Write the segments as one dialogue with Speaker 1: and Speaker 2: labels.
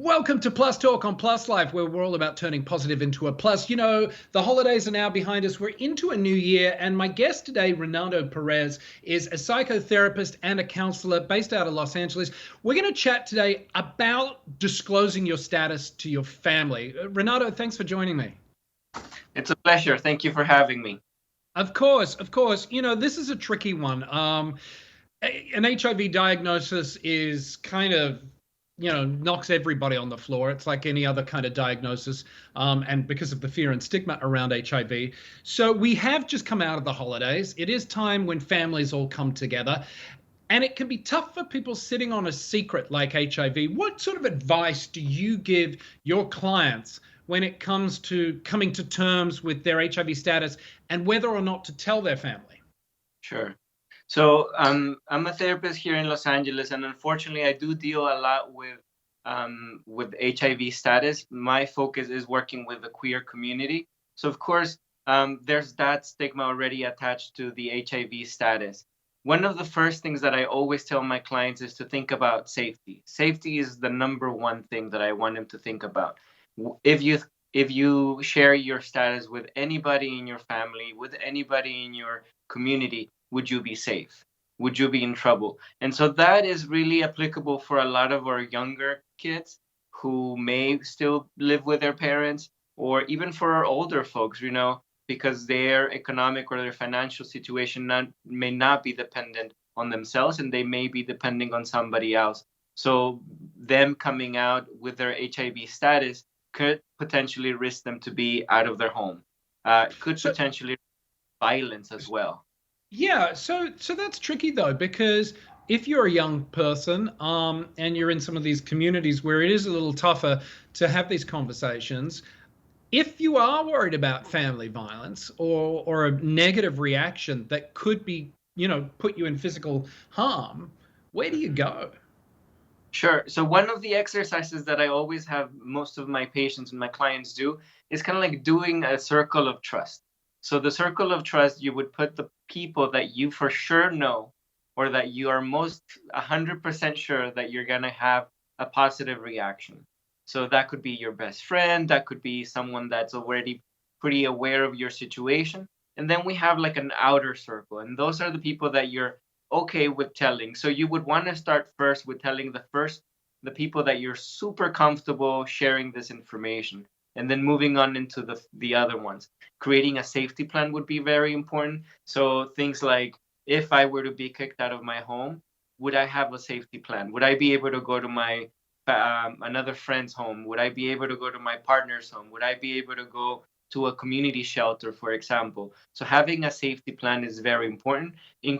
Speaker 1: Welcome to Plus Talk on Plus Life, where we're all about turning positive into a plus. You know, the holidays are now behind us. We're into a new year, and my guest today, Renato Perez, is a psychotherapist and a counselor based out of Los Angeles. We're going to chat today about disclosing your status to your family. Renato, thanks for joining me.
Speaker 2: It's a pleasure. Thank you for having me.
Speaker 1: Of course, of course. You know, this is a tricky one. An HIV diagnosis is kind of, knocks everybody on the floor. It's like any other kind of diagnosis, and because of the fear and stigma around HIV. So we have just come out of the holidays. It is time when families all come together. And it can be tough for people sitting on a secret like HIV. What sort of advice do you give your clients when it comes to coming to terms with their HIV status and whether or not to tell their family?
Speaker 2: Sure. So I'm a therapist here in Los Angeles, and unfortunately, I do deal a lot with HIV status. My focus is working with the queer community. So of course, there's that stigma already attached to the HIV status. One of the first things that I always tell my clients is to think about safety. Safety is the number one thing that I want them to think about. If you share your status with anybody in your family, with anybody in your community, would you be safe? Would you be in trouble? And so that is really applicable for a lot of our younger kids who may still live with their parents, or even for our older folks, because their economic or their financial situation may not be dependent on themselves, and they may be depending on somebody else. So them coming out with their HIV status could potentially risk them to be out of their home. Could
Speaker 1: So,
Speaker 2: potentially violence as well.
Speaker 1: yeah, so that's tricky though, because if you're a young person, and you're in some of these communities where it is a little tougher to have these conversations, if you are worried about family violence or a negative reaction that could be, put you in physical harm, where do you
Speaker 2: Mhm.
Speaker 1: go?
Speaker 2: Sure. So one of the exercises that I always have most of my patients and my clients do is kind of like doing a circle of trust. So the circle of trust, you would put the people that you for sure know, or that you are most 100% sure that you're going to have a positive reaction. So that could be your best friend, that could be someone that's already pretty aware of your situation. And then we have like an outer circle, and those are the people that you're okay with telling. So you would want to start first with telling the people that you're super comfortable sharing this information, and then moving on into the other ones. Creating a safety plan would be very important. So things like, if I were to be kicked out of my home, would I have a safety plan? Would I be able to go to my another friend's home? Would I be able to go to my partner's home? Would I be able to go to a community shelter, for example? So having a safety plan is very important in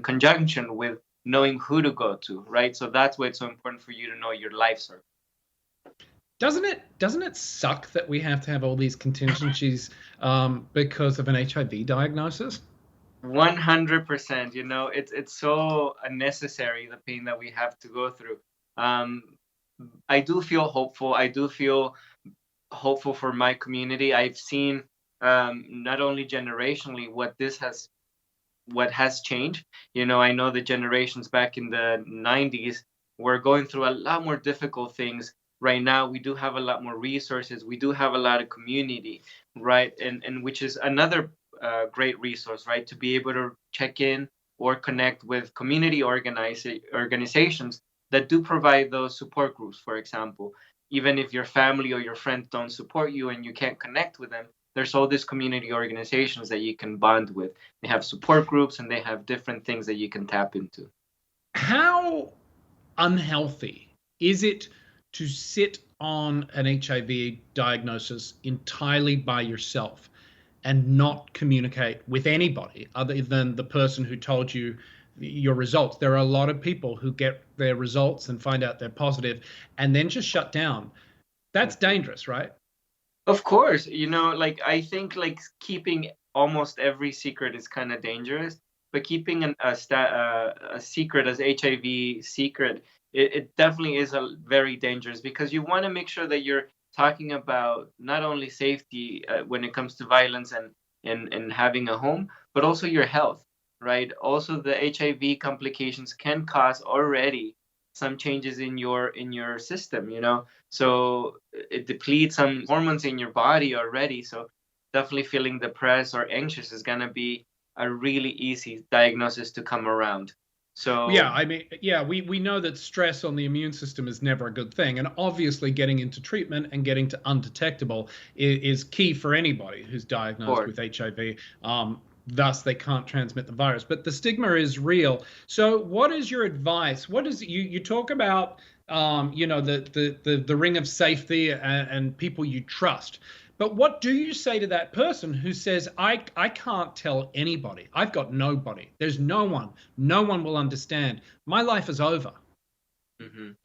Speaker 2: conjunction with knowing who to go to, right? So that's why it's so important for you to know your life circle.
Speaker 1: Doesn't it suck that we have to have all these contingencies because of an HIV diagnosis?
Speaker 2: 100%. It's so unnecessary, the pain that we have to go through. Um, I do feel hopeful. I do feel hopeful for my community. I've seen, not only generationally what has changed. I know the generations back in the 90s were going through a lot more difficult things. Right now, we do have a lot more resources. We do have a lot of community, right? And which is another great resource, right? To be able to check in or connect with community organizations that do provide those support groups, for example. Even if your family or your friends don't support you and you can't connect with them, there's all these community organizations that you can bond with. They have support groups, and they have different things that you can tap into.
Speaker 1: How unhealthy is it to sit on an HIV diagnosis entirely by yourself and not communicate with anybody other than the person who told you your results? There are a lot of people who get their results and find out they're positive and then just shut down. That's dangerous, right?
Speaker 2: Of course, like I think like keeping almost every secret is kind of dangerous, but keeping a secret as HIV secret, it definitely is a very dangerous, because you want to make sure that you're talking about not only safety when it comes to violence and having a home, but also your health, right? Also, the HIV complications can cause already some changes in your system, you know. So it depletes some hormones in your body already. So definitely feeling depressed or anxious is going to be a really easy diagnosis to come around.
Speaker 1: Yeah,
Speaker 2: So
Speaker 1: I mean, yeah, we know that stress on the immune system is never a good thing. And obviously, getting into treatment and getting to undetectable is key for anybody who's diagnosed
Speaker 2: for
Speaker 1: with HIV. Thus, they can't transmit the virus. But the stigma is real. So, what is your advice? What is you talk about? You know, the ring of safety and people you trust. But what do you say to that person who says, I can't tell anybody. I've got nobody. There's no one. No one will understand. My life is over.
Speaker 2: mhm.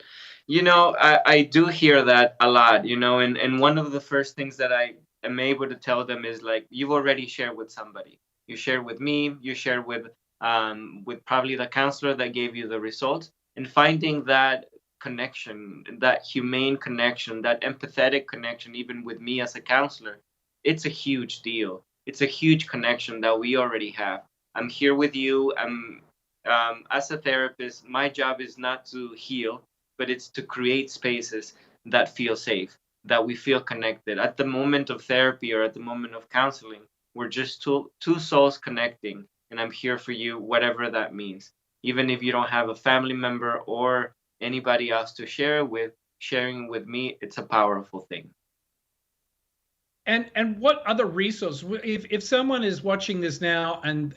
Speaker 2: You know, I do hear that a lot, you know, and one of the first things that I am able to tell them is like, you've already shared with somebody. You shared with me, you shared with probably the counselor that gave you the results, and finding that connection, that humane connection, that empathetic connection, even with me as a counselor, it's a huge deal. It's a huge connection that we already have. I'm here with you. I'm as a therapist, my job is not to heal, but it's to create spaces that feel safe, that we feel connected. At the moment of therapy or at the moment of counseling, we're just two souls connecting, and I'm here for you, whatever that means. Even if you don't have a family member or anybody else to share it with, sharing with me, it's a powerful thing.
Speaker 1: And what other resource? If someone is watching this now and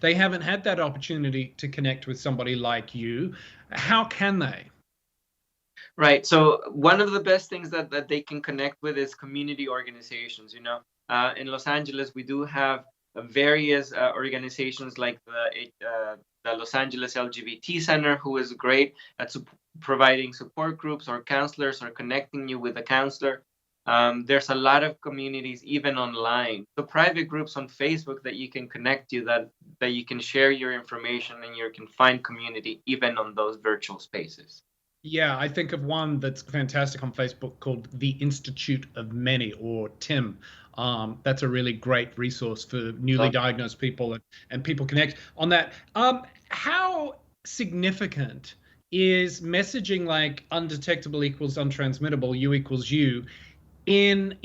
Speaker 1: they haven't had that opportunity to connect with somebody like you, how can they?
Speaker 2: Right. So one of the best things that they can connect with is community organizations. You know, in Los Angeles, we do have various organizations like the Los Angeles LGBT Center, who is great at providing support groups or counselors or connecting you with a counselor. There's a lot of communities even online. So private groups on Facebook that you can connect to, that you can share your information and you can find community even on those virtual spaces.
Speaker 1: Yeah, I think of one that's fantastic on Facebook called the Institute of Many, or TIM. That's a really great resource for newly
Speaker 2: So
Speaker 1: diagnosed people, and people connect on that. How significant is messaging like undetectable equals untransmittable, you equals you, in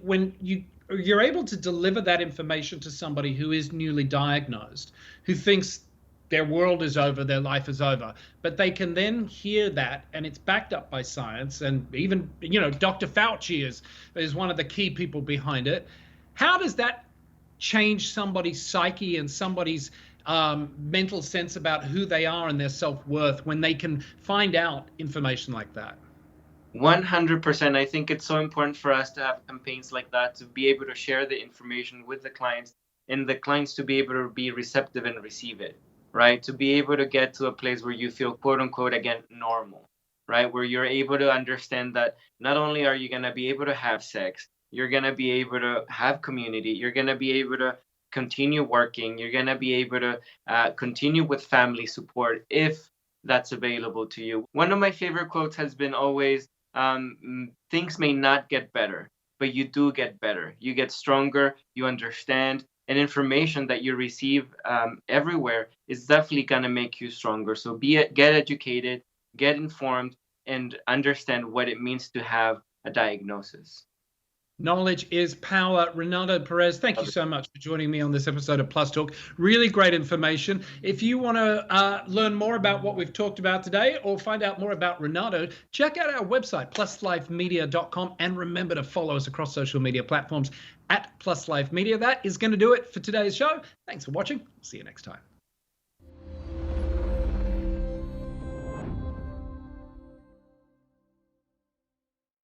Speaker 1: when you're able to deliver that information to somebody who is newly diagnosed, who thinks their world is over, their life is over, but they can then hear that and it's backed up by science, and even, you know, Dr. Fauci is one of the key people behind it. How does that change somebody's psyche and somebody's mental sense about who they are and their self-worth when they can find out information like that?
Speaker 2: 100%. I think it's so important for us to have campaigns like that, to be able to share the information with the clients and the clients to be able to be receptive and receive it, right? To be able to get to a place where you feel, quote unquote, again, normal, right? Where you're able to understand that not only are you going to be able to have sex, you're going to be able to have community, you're going to be able to continue working, you're going to be able to continue with family support if that's available to you. One of my favorite quotes has been always, things may not get better, but you do get better. You get stronger, you understand, and information that you receive everywhere is definitely going to make you stronger. So get educated, get informed, and understand what it means to have a diagnosis.
Speaker 1: Knowledge is power. Renato Perez, thank you so much for joining me on this episode of Plus Talk. Really great information. If you want to learn more about what we've talked about today or find out more about Renato, check out our website, pluslifemedia.com, and remember to follow us across social media platforms at Plus Life Media. That is going to do it for today's show. Thanks for watching. See you next time.